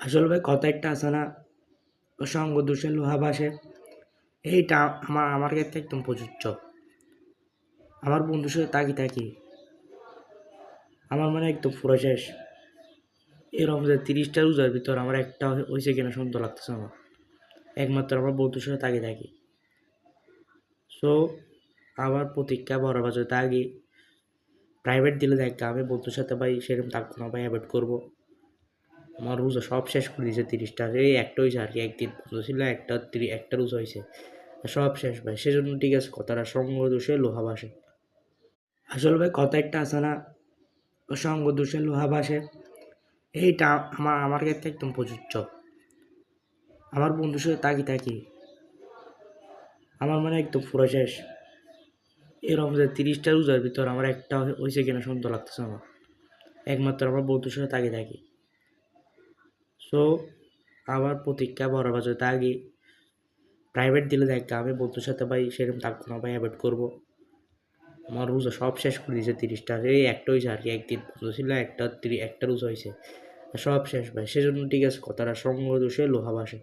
আসলে ভাই কথা একটা আছে না, সঙ্গ দোষে লোহা ভাসে। এইটা আমার ক্ষেত্রে একদম প্রযোজ্য। আমার বন্ধুর সাথে থাকি আমার মানে একদম পুরো শেষ। এই রমজান 30টা রোজার ভিতর আমার একটা হয়েছে কিনা সুন্দর লাগতেছে আমার। একমাত্র আমার বন্ধুর সাথে থাকি। সো আমার প্রতিজ্ঞা বড় বাজার থাকি প্রাইভেট দিলে দেখ আমি বন্ধুর সাথে ভাই সেরকম থাকবো না ভাই, অ্যাভয়েড করবো। আমার রোজা সব শেষ করে দিয়েছে 30টা, এই একটা হয়েছে আর কি, একদিন বন্ধু ছিল একটা রোজা হয়েছে, সব শেষ ভাই। সেজন্য ঠিক আছে কথাটা, সঙ্গ দোষে লোহা ভাসে। আসলে ভাই কথা একটা আছে না, সঙ্গ দোষে লোহা ভাসে। এইটা আমার ক্ষেত্রে একদম প্রযোজ্য। আমার বন্ধুর সাথে থাকি আমার মানে একদম পুরো শেষ। এই রমজান 30টা রোজার ভিতর আমার একটা হয়েছে কিনা সুন্দর লাগতেছে আমার। একমাত্র আমার বন্ধুর সাথে থাকি। সো আমার প্রতিজ্ঞা বড় বাজার থাকি প্রাইভেট দিলে দেখ আমি বন্ধুর সাথে ভাই সেরকম থাকবো না ভাই, অ্যাভয়েড করবো। আমার রোজা সব শেষ করে দিয়েছে 30টা, এই একটা হয়েছে আর কি, একদিন বন্ধু ছিল একটা রোজা হয়েছে, সব শেষ ভাই। সেজন্য ঠিক আছে কথাটা, সঙ্গ দোষে লোহা ভাসে।